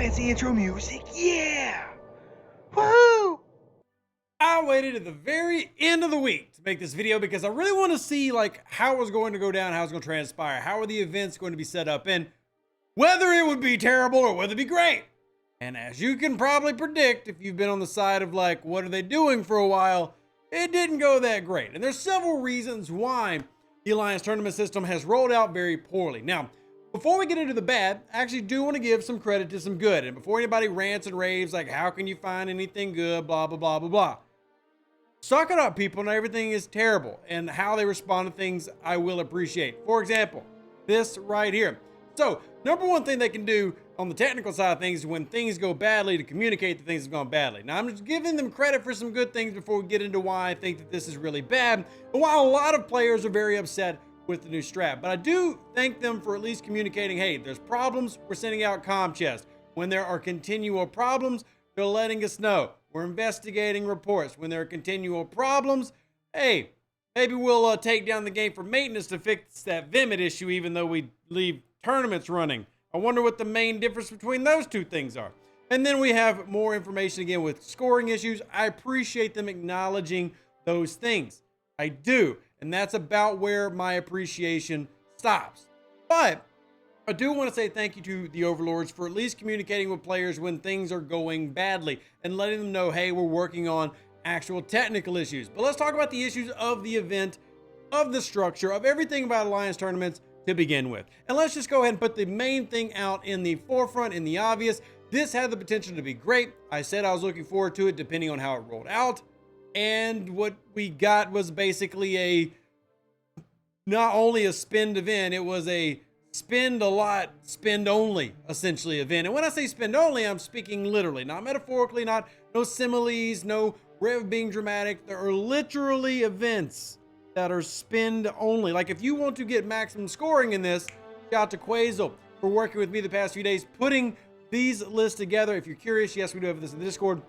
fancy intro music. Yeah! Woohoo! I waited at the very end of the week to make this video because I really want to see like how it was going to go down, how it's going to transpire, how are the events going to be set up, and whether it would be terrible or whether it'd be great. And as you can probably predict, if you've been on the side of like, what are they doing for a while, it didn't go that great. And there's several reasons why the Alliance tournament system has rolled out very poorly. Now, before we get into the bad, I actually do want to give some credit to some good. And before anybody rants and raves like, how can you find anything good, blah, blah, blah, blah, blah. Suck it up, people, and everything is terrible. And how they respond to things, I will appreciate. For example, this right here. So, number one thing they can do on the technical side of things is when things go badly to communicate that things have gone badly. Now, I'm just giving them credit for some good things before we get into why I think that this is really bad. And while a lot of players are very upset with the new strat, but I do thank them for at least communicating, hey, there's problems, we're sending out comm chests. When there are continual problems, they're letting us know. We're investigating reports. When there are continual problems, hey, maybe we'll take down the game for maintenance to fix that Vimit issue, even though we leave tournaments running. I wonder what the main difference between those two things are. And then we have more information again with scoring issues. I appreciate them acknowledging those things. I do. And that's about where my appreciation stops. But I do want to say thank you to the overlords for at least communicating with players when things are going badly and letting them know, hey, we're working on actual technical issues. But let's talk about the issues of the event, of the structure, of everything about Alliance tournaments to begin with. And let's just go ahead and put the main thing out in the forefront, in the obvious. This had the potential to be great. I said I was looking forward to it depending on how it rolled out. And what we got was basically not only a spend event, it was a spend a lot, spend only, essentially, event. And when I say spend only, I'm speaking literally, not metaphorically, no similes, no rev being dramatic. There are literally events that are spend only. Like if you want to get maximum scoring in this, shout out to Quazel for working with me the past few days, putting these lists together. If you're curious, yes, we do have this in the Discord.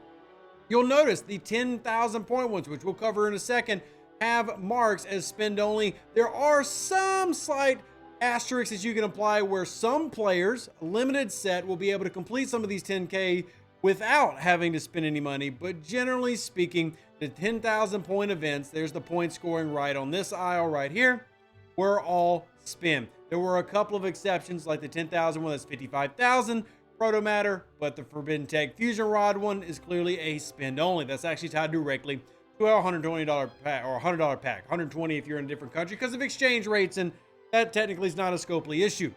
You'll notice the 10,000 point ones, which we'll cover in a second, have marks as spend only. There are some slight asterisks that you can apply where some players, a limited set, will be able to complete some of these 10K without having to spend any money. But generally speaking, the 10,000 point events, there's the point scoring right on this aisle right here, were all spend. There were a couple of exceptions like the 10,000 one that's 55,000 proto matter, but the Forbidden Tech Fusion Rod one is clearly a spend only. That's actually tied directly to a $120 pack or $100 pack, 120 if you're in a different country because of exchange rates, and that technically is not a Scopely issue.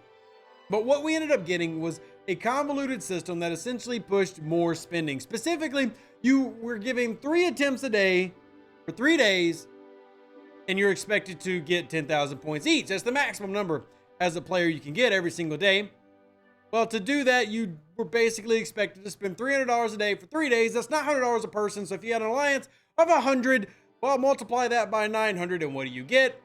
But what we ended up getting was a convoluted system that essentially pushed more spending. Specifically, you were giving 3 attempts a day for 3 days, and you're expected to get 10,000 points each. That's the maximum number as a player you can get every single day. Well, to do that, you were basically expected to spend $300 a day for 3 days. That's not $100 a person. So if you had an alliance of 100, well, multiply that by 900, and what do you get?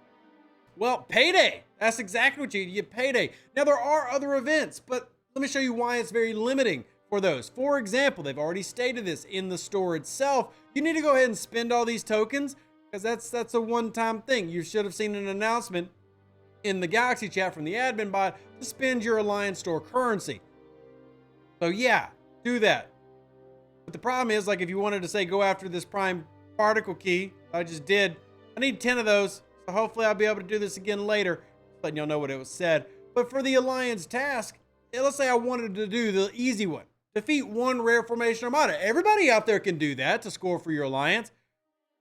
Well, Payday. That's exactly what you get, Payday. Now, there are other events, but let me show you why it's very limiting for those. For example, they've already stated this in the store itself. You need to go ahead and spend all these tokens because that's a one-time thing. You should have seen an announcement in the Galaxy chat from the admin bot to spend your Alliance store currency. So yeah, do that. But the problem is, like, if you wanted to say go after this prime particle key, I just did. I need 10 of those. So hopefully I'll be able to do this again later, letting y'all know what it was said. But for the Alliance task, let's say I wanted to do the easy one. Defeat 1 rare formation armada. Everybody out there can do that to score for your Alliance,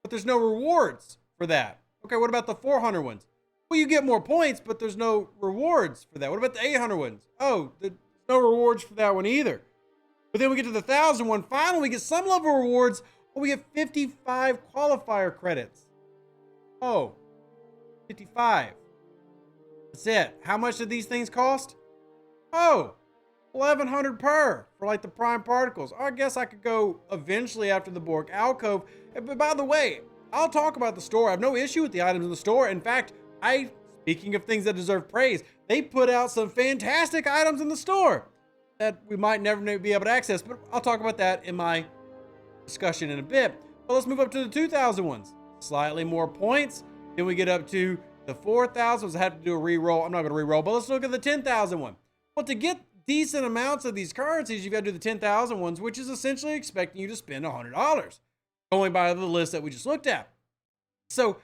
but there's no rewards for that. Okay, what about the 400 ones? Well, you get more points, but there's no rewards for that. What about the 800 ones? Oh, there's no rewards for that one either. But then we get to the 1,000 one. Finally, we get some level of rewards. Oh, we get 55 qualifier credits. Oh, 55. That's it. How much did these things cost? Oh, 1,100 per for like the prime particles. I guess I could go eventually after the Borg alcove. But by the way, I'll talk about the store. I have no issue with the items in the store. In fact, speaking of things that deserve praise, they put out some fantastic items in the store that we might never be able to access, but I'll talk about that in my discussion in a bit. But let's move up to the 2,000 ones. Slightly more points. Then we get up to the 4,000 ones. I have to do a re-roll. I'm not going to re-roll, but let's look at the 10,000 one. Well, to get decent amounts of these currencies, you've got to do the 10,000 ones, which is essentially expecting you to spend $100, going by the list that we just looked at. So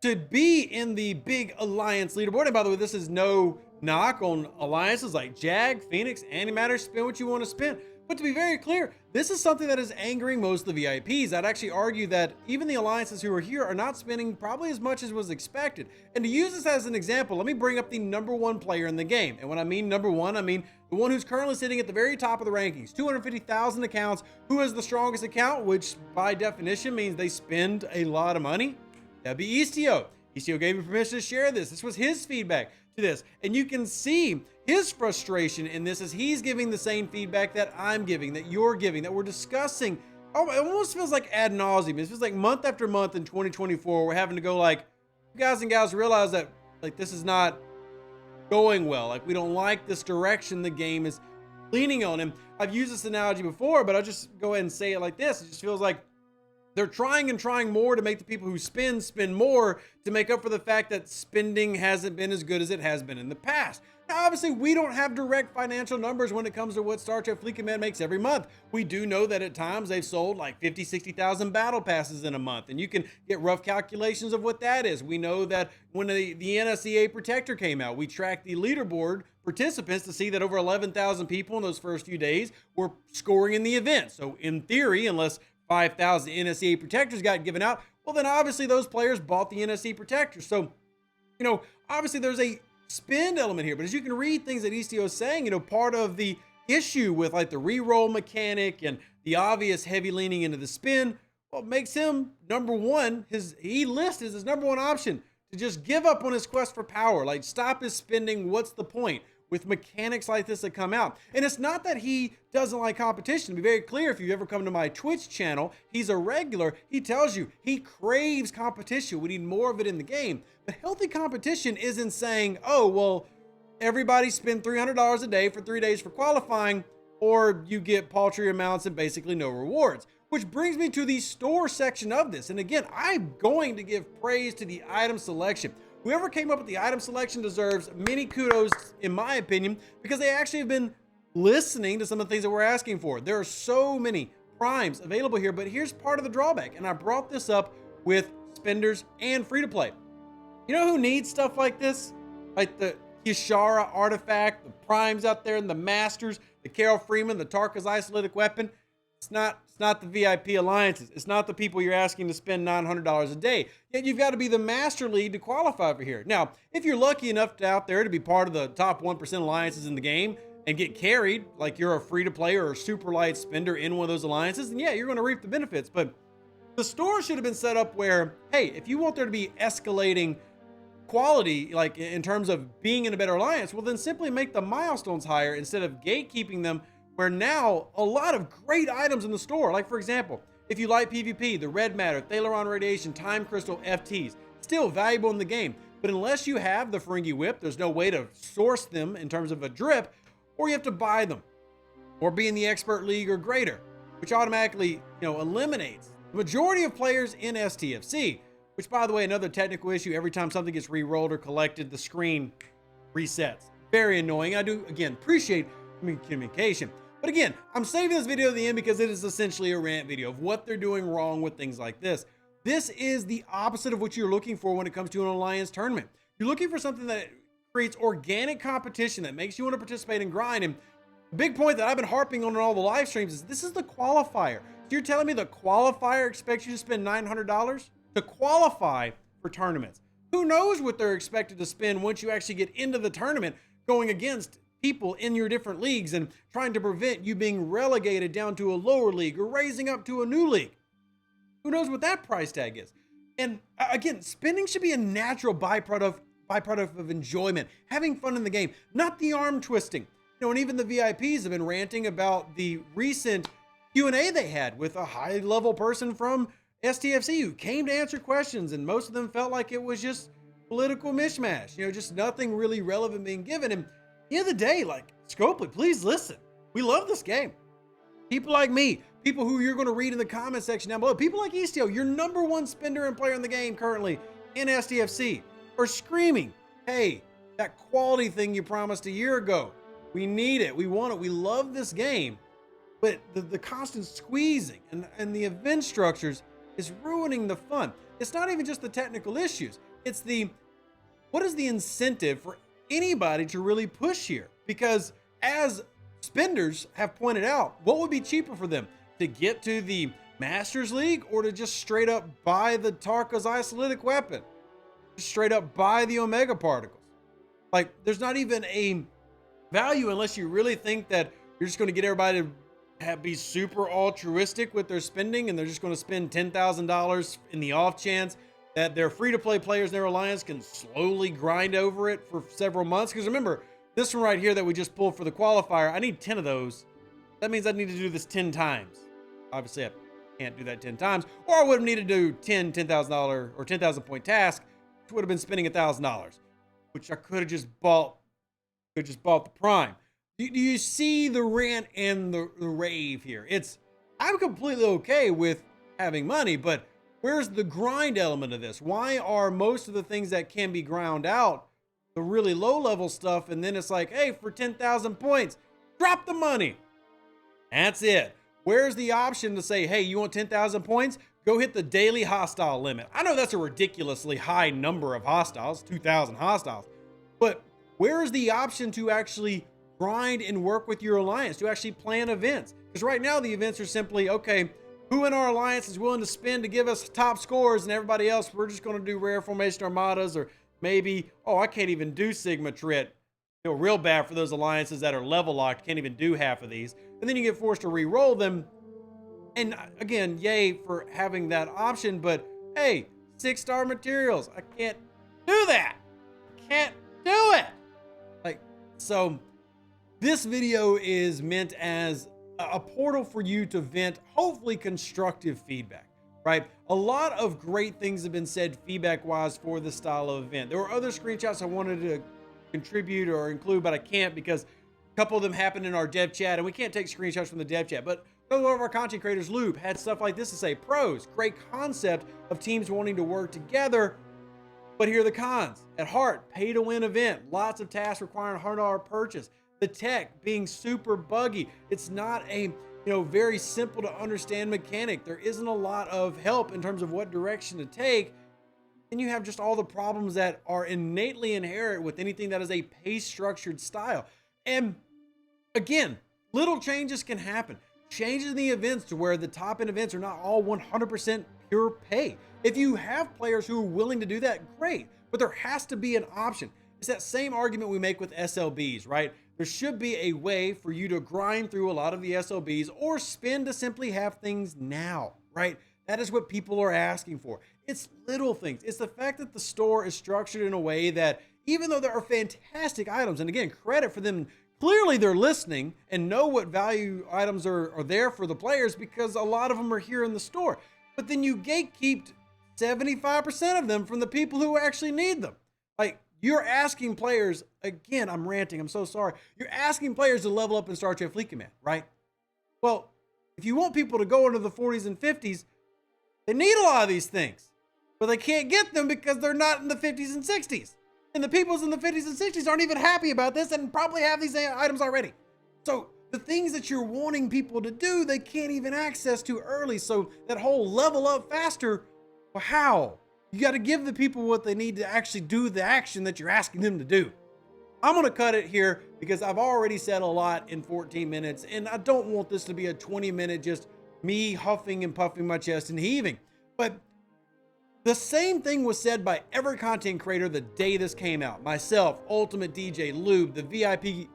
to be in the big alliance leaderboard, and by the way, this is no knock on alliances like Jag, Phoenix, Antimatter, spend what you want to spend. But to be very clear, this is something that is angering most of the VIPs. I'd actually argue that even the alliances who are here are not spending probably as much as was expected. And to use this as an example, let me bring up the #1 player in the game. And when I mean #1, I mean the one who's currently sitting at the very top of the rankings, 250,000 accounts, who has the strongest account, which by definition means they spend a lot of money. That'd be Istio. Istio gave me permission to share this. This was his feedback to this. And you can see his frustration in this as he's giving the same feedback that I'm giving, that you're giving, that we're discussing. Oh, it almost feels like ad nauseum. It feels like month after month in 2024, we're having to go like, you guys and gals realize that like this is not going well. Like we don't like this direction the game is leaning on. And I've used this analogy before, but I'll just go ahead and say it like this. It just feels like they're trying and trying more to make the people who spend more to make up for the fact that spending hasn't been as good as it has been in the past. Now, obviously, we don't have direct financial numbers when it comes to what Star Trek Fleet Command makes every month. We do know that at times they've sold like 50, 60,000 battle passes in a month, and you can get rough calculations of what that is. We know that when the NSEA Protector came out, we tracked the leaderboard participants to see that over 11,000 people in those first few days were scoring in the event. So in theory, unless 5,000 NSE protectors got given out, well, then obviously those players bought the NSE protector. So, you know, obviously there's a spend element here, but as you can read things that Istio is saying, you know, part of the issue with like the reroll mechanic and the obvious heavy leaning into the spin, well, makes him #1. He lists his #1 option to just give up on his quest for power, like stop his spending. What's the point? With mechanics like this that come out. And it's not that he doesn't like competition. To be very clear, if you've ever come to my Twitch channel, he's a regular. He tells you he craves competition. We need more of it in the game. But healthy competition isn't saying, oh, well, everybody spend $300 a day for 3 days for qualifying, or you get paltry amounts and basically no rewards. Which brings me to the store section of this. And again, I'm going to give praise to the item selection. Whoever came up with the item selection deserves many kudos, in my opinion, because they actually have been listening to some of the things that we're asking for. There are so many primes available here, but here's part of the drawback. And I brought this up with spenders and free to play. You know who needs stuff like this? Like the Kishara artifact, the primes out there, and the masters, the Carol Freeman, the Tarka's isolated weapon. It's not the VIP alliances. It's not the people you're asking to spend $900 a day. Yet you've got to be the master league to qualify for here. Now, if you're lucky enough out there to be part of the top 1% alliances in the game and get carried, like you're a free-to-play or a super light spender in one of those alliances, then yeah, you're going to reap the benefits. But the store should have been set up where, hey, if you want there to be escalating quality, like in terms of being in a better alliance, well, then simply make the milestones higher instead of gatekeeping them, where now a lot of great items in the store, like for example, if you like PvP, the Red Matter, Thalaron Radiation, Time Crystal, FTs, still valuable in the game. But unless you have the Ferengi Whip, there's no way to source them in terms of a drip, or you have to buy them, or be in the Expert League or greater, which automatically, eliminates the majority of players in STFC, which by the way, another technical issue, every time something gets re-rolled or collected, the screen resets. Very annoying. I do, again, appreciate communication. But again, I'm saving this video to the end because it is essentially a rant video of what they're doing wrong with things like this. This is the opposite of what you're looking for when it comes to an alliance tournament. You're looking for something that creates organic competition that makes you want to participate and grind. And the big point that I've been harping on in all the live streams is this is the qualifier. So you're telling me the qualifier expects you to spend $900 to qualify for tournaments. Who knows what they're expected to spend once you actually get into the tournament, going against people in your different leagues and trying to prevent you being relegated down to a lower league or raising up to a new league. Who knows what that price tag is? And again, spending should be a natural byproduct of enjoyment, having fun in the game, not the arm twisting. And even the VIPs have been ranting about the recent Q&A they had with a high level person from STFC who came to answer questions, and most of them felt like it was just political mishmash, just nothing really relevant being given. And at the end of the day, like, Scopely, please listen. We love this game. People like me, people who you're going to read in the comment section down below, people like Istio, your #1 spender and player in the game currently in STFC, are screaming, hey, that quality thing you promised a year ago, We need it. We want it. We love this game. But the constant squeezing and the event structures is ruining the fun. It's not even just the technical issues. It's what is the incentive for anybody to really push here? Because as spenders have pointed out, what would be cheaper for them? To get to the Masters League or to just straight up buy the Tarka's isolytic weapon? Just straight up buy the Omega particles? Like, there's not even a value unless you really think that you're just going to get everybody to be super altruistic with their spending, and they're just going to spend $10,000 in the off chance that their free-to-play players in their alliance can slowly grind over it for several months. Because remember, this one right here that we just pulled for the qualifier, I need 10 of those. That means I need to do this 10 times. Obviously, I can't do that 10 times, or I would have needed to do 10 $10,000 or 10,000 point tasks, which would have been spending $1,000, which I could have just bought the Prime. Do you see the rant and the rave here? I'm completely okay with having money, but where's the grind element of this? Why are most of the things that can be ground out the really low level stuff, and then it's like, hey, for 10,000 points, drop the money. That's it. Where's the option to say, hey, you want 10,000 points? Go hit the daily hostile limit. I know that's a ridiculously high number of hostiles, 2,000 hostiles, but where's the option to actually grind and work with your alliance, to actually plan events? Because right now the events are simply, okay, who in our alliance is willing to spend to give us top scores, and everybody else, we're just going to do rare formation armadas, or maybe, oh, I can't even do Sigma Trit. Feel real bad for those alliances that are level locked, can't even do half of these. And then you get forced to re-roll them. And again, yay for having that option, but hey, 6-star materials. I can't do that. Can't do it. Like, so this video is meant as a portal for you to vent, hopefully constructive feedback, right? A lot of great things have been said feedback-wise for this style of event. There were other screenshots I wanted to contribute or include, but I can't because a couple of them happened in our dev chat, and we can't take screenshots from the dev chat. But one of our content creators, Loop, had stuff like this to say. Pros, great concept of teams wanting to work together, but here are the cons. At heart, pay-to-win event, lots of tasks requiring $100 purchase. The tech being super buggy. It's not a very simple to understand mechanic. There isn't a lot of help in terms of what direction to take. And you have just all the problems that are innately inherent with anything that is a pace structured style. And again, little changes can happen. Changes in the events to where the top end events are not all 100% pure pay. If you have players who are willing to do that, great. But there has to be an option. It's that same argument we make with SLBs, right? There should be a way for you to grind through a lot of the SLBs or spend to simply have things now, right? That is what people are asking for. It's little things. It's the fact that the store is structured in a way that even though there are fantastic items, and again, credit for them, clearly they're listening and know what value items are there for the players because a lot of them are here in the store. But then you gatekeeped 75% of them from the people who actually need them. Like, you're asking players, again, I'm ranting, I'm so sorry. You're asking players to level up in Star Trek Fleet Command, right? Well, if you want people to go into the 40s and 50s, they need a lot of these things, but they can't get them because they're not in the 50s and 60s. And the peoples in the 50s and 60s aren't even happy about this and probably have these items already. So the things that you're wanting people to do, they can't even access to early. So that whole level up faster, well, how? You got to give the people what they need to actually do the action that you're asking them to do. I'm going to cut it here because I've already said a lot in 14 minutes, and I don't want this to be a 20-minute just me huffing and puffing my chest and heaving. But the same thing was said by every content creator the day this came out. Myself, Ultimate DJ, Lube, the VIP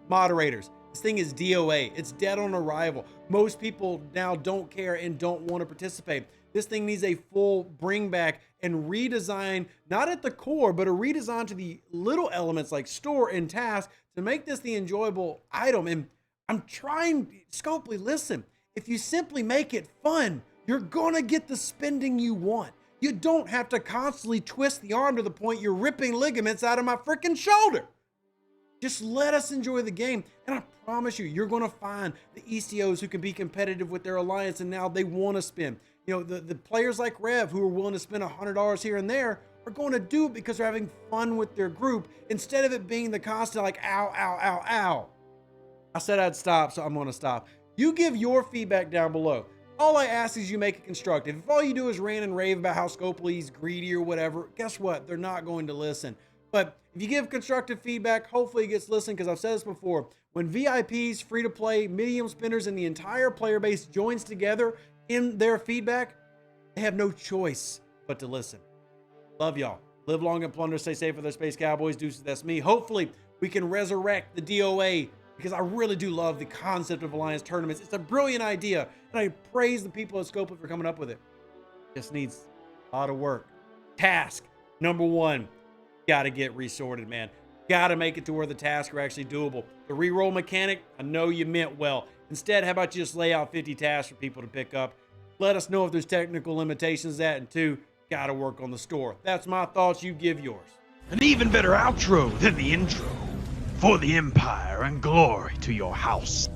moderators. This thing is DOA. It's dead on arrival. Most people now don't care and don't want to participate. This thing needs a full bring back and redesign, not at the core, but a redesign to the little elements like store and task to make this the enjoyable item. And I'm trying, Scopely, listen, if you simply make it fun, you're gonna get the spending you want. You don't have to constantly twist the arm to the point you're ripping ligaments out of my freaking shoulder. Just let us enjoy the game. And I promise you, you're gonna find the ECOs who can be competitive with their alliance and now they wanna spend. You know, the players like Rev who are willing to spend $100 here and there are going to do it because they're having fun with their group instead of it being the constant like, ow, ow, ow, ow. I said I'd stop, so I'm going to stop. You give your feedback down below. All I ask is you make it constructive. If all you do is rant and rave about how Scopely's greedy or whatever, guess what? They're not going to listen. But if you give constructive feedback, hopefully it gets listened, because I've said this before. When VIPs, free-to-play, medium spinners, and the entire player base joins together in their feedback, they have no choice but to listen. Love y'all. Live long and plunder. Stay safe with our Space Cowboys. Deuces, that's me. Hopefully we can resurrect the DOA, because I really do love the concept of Alliance tournaments. It's a brilliant idea, and I praise the people at Scopely for coming up with it. Just needs a lot of work. Task number 1, got to get resorted, man. Got to make it to where the tasks are actually doable. The reroll mechanic, I know you meant well. Instead, how about you just lay out 50 tasks for people to pick up? Let us know if there's technical limitations to that, and 2, got to work on the store. That's my thoughts. You give yours. An even better outro than the intro. For the Empire and glory to your house.